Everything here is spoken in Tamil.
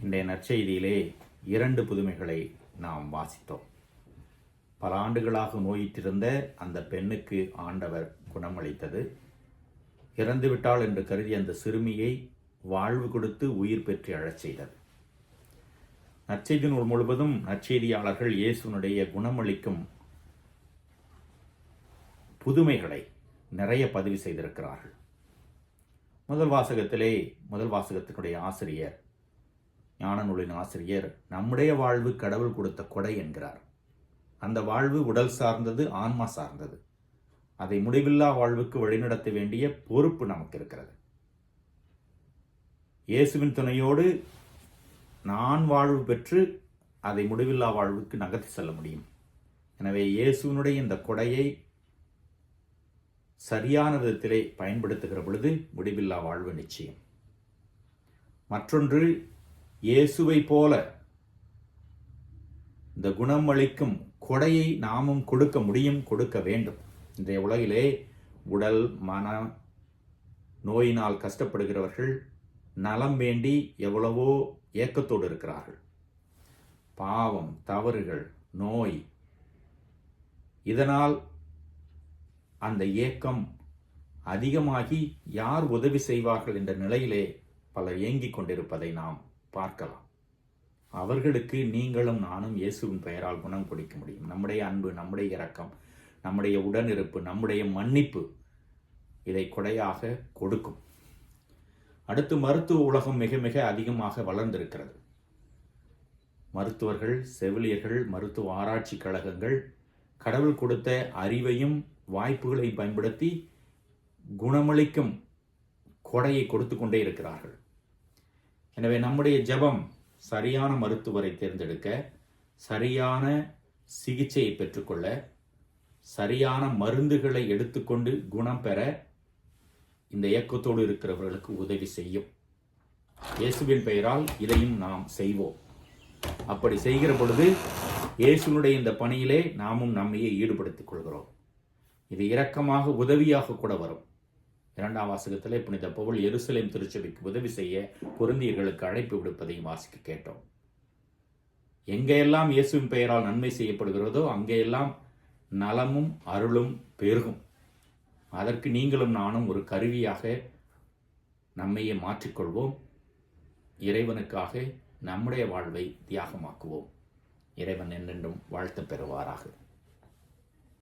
இன்றைய நற்செய்தியிலே 2 புதுமைகளை நாம் வாசித்தோம். பல ஆண்டுகளாக நோயிற்றிருந்த அந்த பெண்ணுக்கு ஆண்டவர் குணமளித்தது. இறந்துவிட்டாள் என்று கருதிய அந்த சிறுமியை வாழ்வு கொடுத்து உயிர் பெற்று அழச் செய்தது. நற்செய்தி நூல் முழுவதும் நற்செய்தியாளர்கள் இயேசுனுடைய குணமளிக்கும் புதுமைகளை நிறைய பதிவு செய்திருக்கிறார்கள். முதல் வாசகத்தினுடைய ஆசிரியர், ஞான நூலின் ஆசிரியர், நம்முடைய வாழ்வு கடவுள் கொடுத்த கொடை என்கிறார். அந்த வாழ்வு உடல் சார்ந்தது, ஆன்மா சார்ந்தது. அதை முடிவில்லா வாழ்வுக்கு வழிநடத்த வேண்டிய பொறுப்பு நமக்கு இருக்கிறது. இயேசுவின் துணையோடு நான் வாழ்வு பெற்று அதை முடிவில்லா வாழ்வுக்கு நகர்த்தி செல்ல முடியும். எனவே இயேசுவினுடைய இந்த கொடையை சரியான விதத்திலே பயன்படுத்துகிற பொழுது முடிவில்லா வாழ்வு நிச்சயம். மற்றொன்று, இயேசுவை போல இந்த குணமளிக்கும் கொடையை நாமும் கொடுக்க முடியும், கொடுக்க வேண்டும். இன்றைய உலகிலே உடல் மன நோயினால் கஷ்டப்படுகிறவர்கள் நலம் வேண்டி எவ்வளவோ ஏக்கத்தோடு இருக்கிறார்கள். பாவம், தவறுகள், நோய், இதனால் அந்த ஏக்கம் அதிகமாகி யார் உதவி செய்வார்கள் என்ற நிலையிலே பலர் ஏங்கிக் கொண்டிருப்பதை நாம் பார்க்கலாம். அவர்களுக்கு நீங்களும் நானும் இயேசுவின் பெயரால் குணம் கொடுக்க முடியும். நம்முடைய அன்பு, நம்முடைய இரக்கம், நம்முடைய உடனிருப்பு, நம்முடைய மன்னிப்பு இதை கொடையாக கொடுக்கும். அடுத்து, மருத்துவ உலகம் மிக மிக அதிகமாக வளர்ந்திருக்கிறது. மருத்துவர்கள், செவிலியர்கள், மருத்துவ ஆராய்ச்சி கழகங்கள் கடவுள் கொடுத்த அறிவையும் வாய்ப்புகளை பயன்படுத்தி குணமளிக்கும் கொடையை கொடுத்து கொண்டே இருக்கிறார்கள். எனவே நம்முடைய ஜெபம் சரியான மருத்துவரை தேர்ந்தெடுக்க, சரியான சிகிச்சையை பெற்றுக்கொள்ள, சரியான மருந்துகளை எடுத்துக்கொண்டு குணம் பெற இந்த இயக்கத்தோடு இருக்கிறவர்களுக்கு உதவி செய்யும். இயேசுவின் பெயரால் இதையும் நாம் செய்வோம். அப்படி செய்கிற பொழுது இயேசுனுடைய இந்த பணியிலே நாமும் நம்மையே ஈடுபடுத்திக் கொள்கிறோம். இது இரக்கமாக உதவியாக கூட வரும். 2ஆம் வாசகத்திலே புனித பவுல் எருசலேம் திருச்சபைக்கு உதவி செய்ய கொரிந்தியர்களுக்கு அழைப்பு விடுப்பதையும் வாசிக்க கேட்டோம். எங்கெல்லாம் இயேசுவின் பெயரால் நன்மை செய்யப்படுகிறதோ அங்கெல்லாம் நலமும் அருளும் பெருகும். அதற்கு நீங்களும் நானும் ஒரு கருவியாக நம்மையே மாற்றிக்கொள்வோம். இறைவனுக்காக நம்முடைய வாழ்வை தியாகமாக்குவோம். இறைவன் என்றென்றும் வாழ்த்து பெறுவாராக.